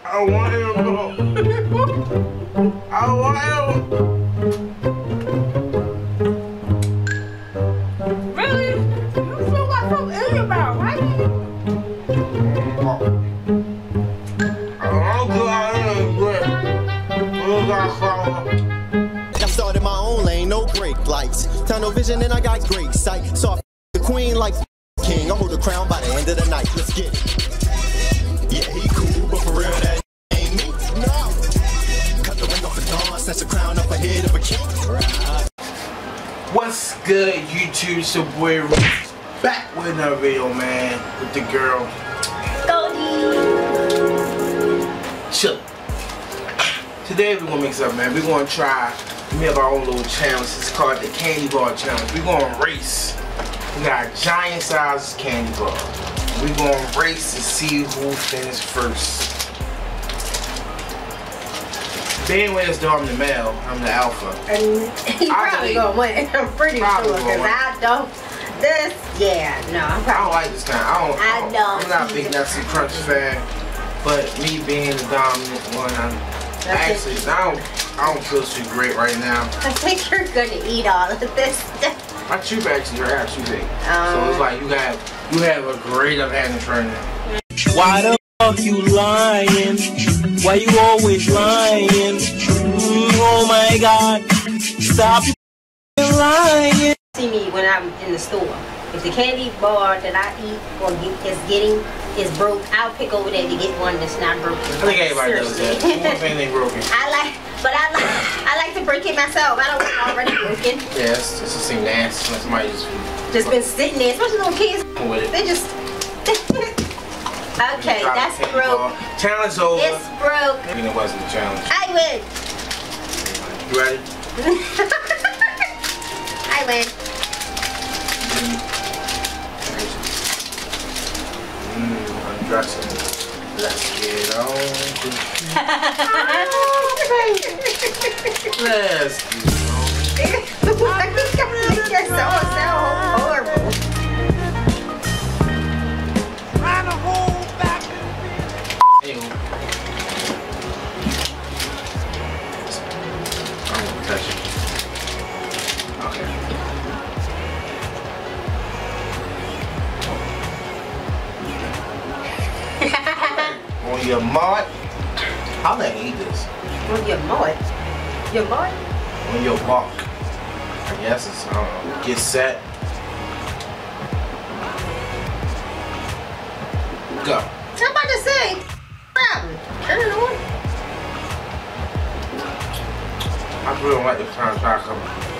I want him. I want him. Really? You feel like something in your mouth, right? I started my own lane, no brake lights. Tunnel vision and I got great sight. So I the queen like king. I hold the crown by the end of the night. Let's get it. Yeah, he cool, but for real that ain't me. No. Cut the ring off the dawn, snatch the crown up ahead of a king. What's good, YouTube? It's your boy Reese, back with another video, man, with the girl Goldie. Chill. Today we're gonna mix up, man. We're gonna try. We have our own little challenge. It's called the candy bar challenge. We're gonna race. We got giant size candy bar. We're gonna race to see who finishes first. Being with us though, I'm the male, I'm the alpha. And he probably gonna win. I'm pretty sure, because I don't. I don't like this kind. I'm not a big Nestle Crunch fan, but me being the dominant one, I don't feel too great right now. I think you're gonna eat all of this stuff. My tube actually hurt, so it's like you have a great advantage right now. Why the fuck you lying? Why you always lying? Oh my God! Stop lying. See me when I'm in the store. If the candy bar that I eat is broke, I'll pick over there to get one that's not broken. I think everybody does that. One thing ain't broken. I like to break it myself. I don't want it already broken. Yeah, it's just seem nasty. Somebody just been sitting there, especially little kids. With it. They just. Okay, that's broke. Challenge over. It's broke. Maybe it wasn't a challenge. I win. You ready? I win. Undressing. Let's get on. Let's get on. You're so horrible. Trying to hold back. Anywho. I'm gonna touch it. Okay. On your mark, how do I eat this? On your mark? Your mark? On your mark. Yes, it's, I don't know. Get set. Go. I'm about to say, turn it on. I really don't like this kind of chocolate.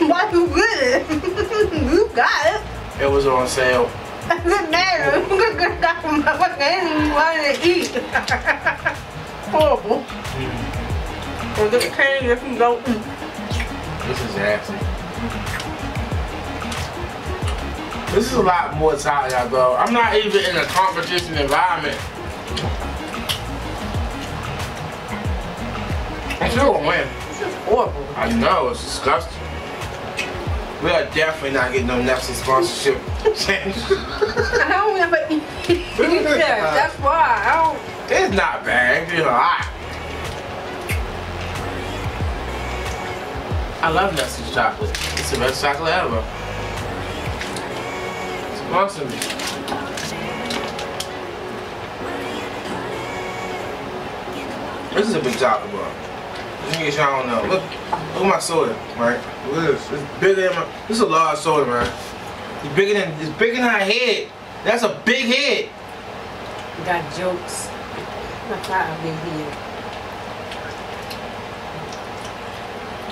Why you get it? You got it. It was on sale. It doesn't matter. You can get from anything you want to eat. Horrible. Or get the candy if you don't eat. This is nasty. This is a lot more tired, though. I'm not even in a competition environment. I still gonna win. This is horrible. I know, it's disgusting. We are definitely not getting no Nestle sponsorship. I don't ever eat that. That's why I don't. It's not bad. It's a lot. I love Nestle chocolate. It's the best chocolate ever. Sponsor me. This is a big chocolate bar. Just in case y'all don't know. Look at my soda, right? Look at this. It's bigger than my. This is a large soda, man. It's bigger than her head. That's a big head. You got jokes. That's not a big head.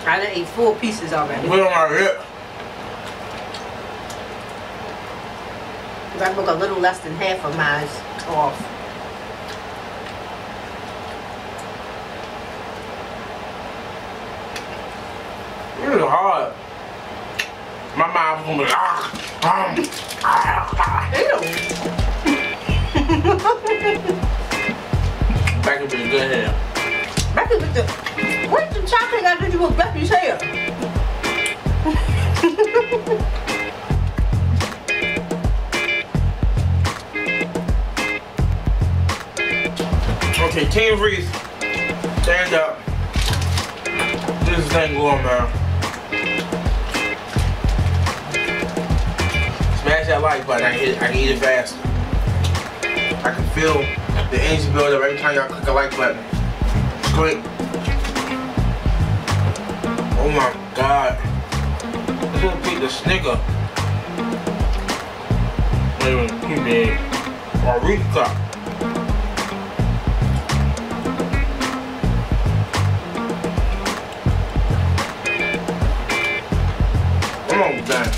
I done ate 4 pieces already. Put it on my lip. I took a little less than half of mine off. Really hard. My mouth gonna be Back up in good hair. Back up with the. What's the chocolate got to do with Becky's hair? Okay, Okay, Team Reese, stand up. This thing going, man. Smash that like button. I can hit it faster. I can feel the energy build up every time y'all click a like button. Click. Oh my God. This will pick the snicker. Wait a minute, too big. Or Reese cup. Come on, done.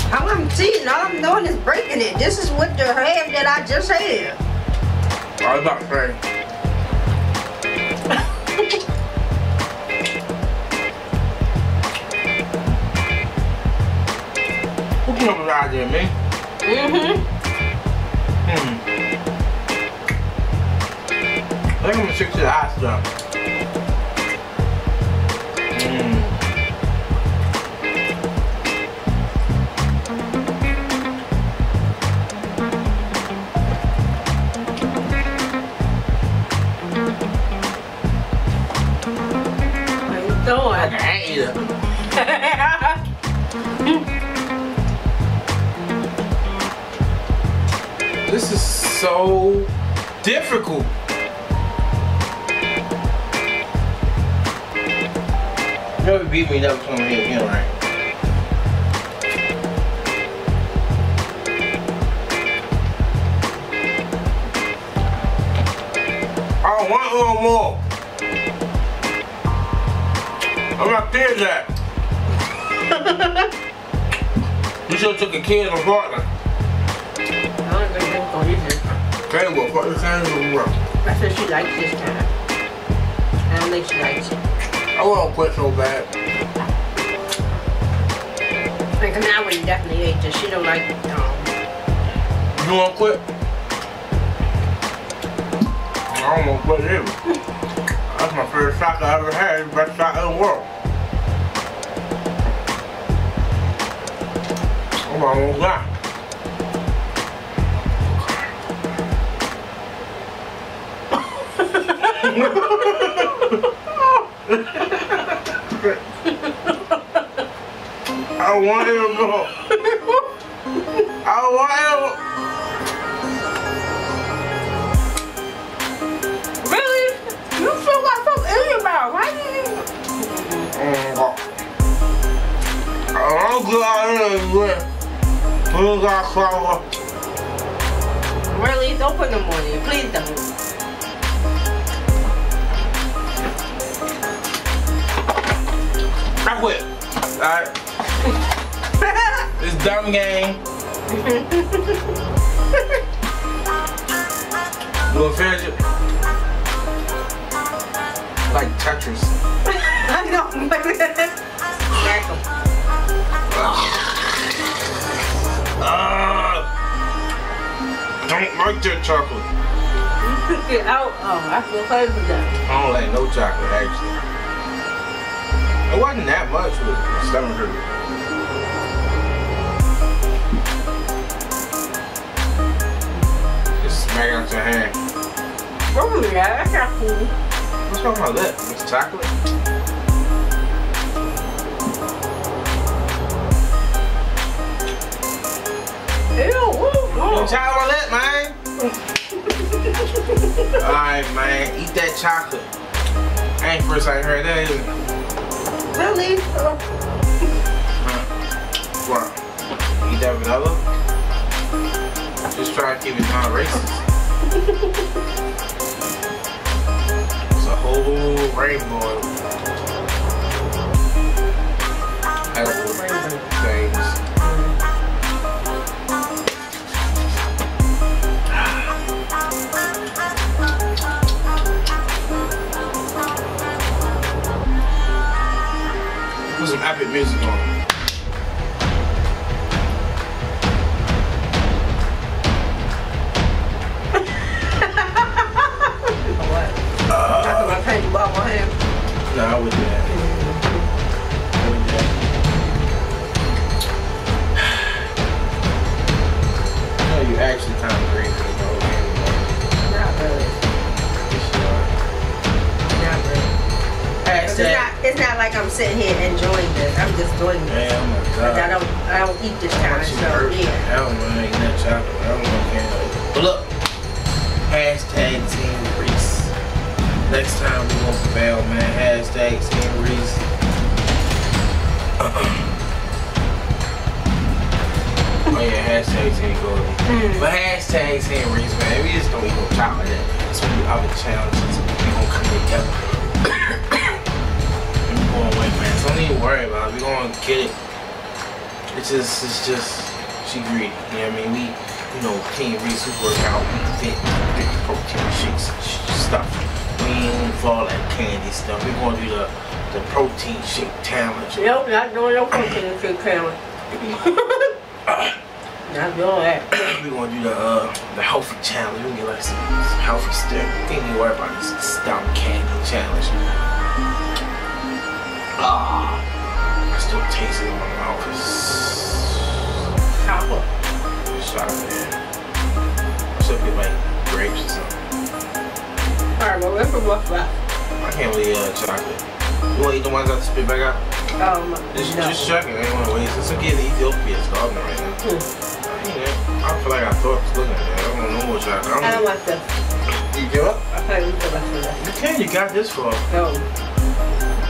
How I'm cheating, all I'm doing is breaking it. This is what the half that I just had. I was about to say. Who came up with that idea, man? I think I'm gonna stick to the hot stuff. I can't eat it. This is so difficult. You never beat me up from here again, right? I want one more. I'm not there that. You should have took a kid and a partner. I don't think that's gonna eat it. Okay, well, fuck this kind of work. I said she likes this kind. I don't think she likes it. I won't quit so bad. Like, I mean, I would definitely eat this. She don't like it. You wanna quit? I don't wanna quit either. That's my favorite soccer I ever had. It's the best soccer in the world. I'm not gonna lie. I want him more. I want him. Really? You feel like something in your mouth. Why do you? I'm glad I didn't we got flour. Really? Don't put them on there. Please don't. I quit. Alright. This dumb game. You wanna finish it? Like Tetris. I know. Smack them. Don't like that chocolate. Get out. Oh, I feel crazy with that. I don't like no chocolate, actually. It wasn't that much with my stomach hurt. Just smack out your hand. Oh, yeah, that's not cool. What's wrong with my lip? It's chocolate? Ew, Don't try my lip, man. Alright, man. Eat that chocolate. I ain't first I heard that either. Really? What? Eat that vanilla? Just try to keep it non-racist. It's a whole rainbow. Edible things. Put some epic music on. No, I wouldn't do that. I wouldn't do that. You know, you actually kind of great for the whole game. It's not like I'm sitting here enjoying this. I'm just doing this. Yeah, oh my God. I don't eat this kind of stuff. Yeah. I don't want to eat that chocolate. I don't want to. But look, hashtag Team Reese. Next time we gonna prevail, man. Hashtag Team Reese. Oh yeah, hashtag Team Goldie. But hashtag Team Reese, man. We just don't eat no chocolate. That's when the other challenges we gonna come together. Going away, man. So don't even worry about it. We're gonna get it. It's just she greedy. You know what I mean? We, you know, Team Reese, we work out, we fit protein shakes stuff. We ain't for all that candy stuff. We're gonna do the protein shake challenge. Nope, not doing no protein shake challenge. Not doing that. We're gonna do the healthy challenge. We can get like some healthy stuff. We ain't even worry about this stomach candy challenge. I still taste it in my mouth. Chocolate. Chocolate. I should get like grapes or something. Alright, well, what's left? I can't really chocolate. You wanna eat the ones I have to spit back out? Just check it. I ain't wanna waste it. It's okay to Ethiopia. It's starving right now. I feel like I thought I was looking at that. I don't want no more chocolate. I don't want this. You give up? I thought you could have this. You can. You got this for. No.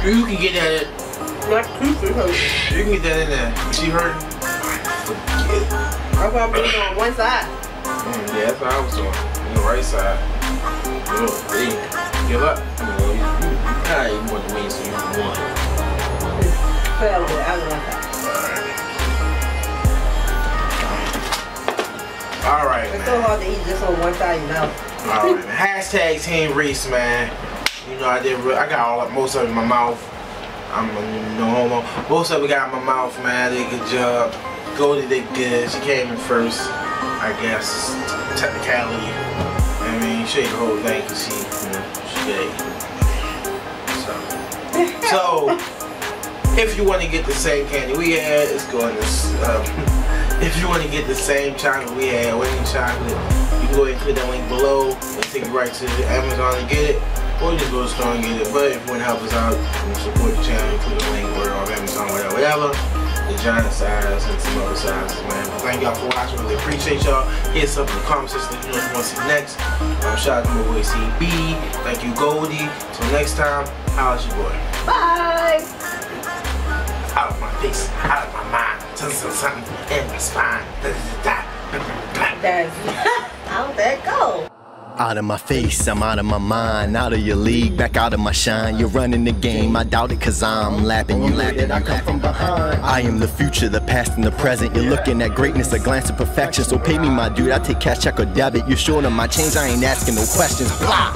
You can get that. Not too good. You can get that in there. She hurt. Forget. I'm gonna be on one side. Yeah, that's what I was doing. On the right side. Oh, hey, give up. You gotta eat more than me, so you can want it. I don't want that. Alright, man. It's so hard to eat just on one side, you know. Alright, man. Hashtag Team Reese, man. You know, I got most of it in my mouth. I'm no homo. Most of it got in my mouth, man. I did a good job. Goldie did good. She came in first, I guess. Technicality. I mean, she ate the whole thing because she ate. So, if you want to get the same candy we had, it's going to. If you want to get the same chocolate we had, winning chocolate, you can go ahead and click that link below and take you right to Amazon and get it. Or just go to the store and get it. But if you want to help us out and support the channel, you click the link or on Amazon, whatever. The giant size and some other sizes, man. But thank y'all for watching. Really appreciate y'all. Hit us up in the comment section if you know what you want to see next. Shout out to my boy CB. Thank you, Goldie. Till next time, how's your boy? Bye. Out of my face, out of my mind. Something in my spine. How'd that go? Out of my face, I'm out of my mind, out of your league, back out of my shine. You're running the game, I doubt it cause I'm lapping you. I come from behind. I am the future, the past and the present. You're looking at greatness, a glance of perfection. So pay me my dude, I take cash, check or debit. You're short on my change, I ain't asking no questions. Blah.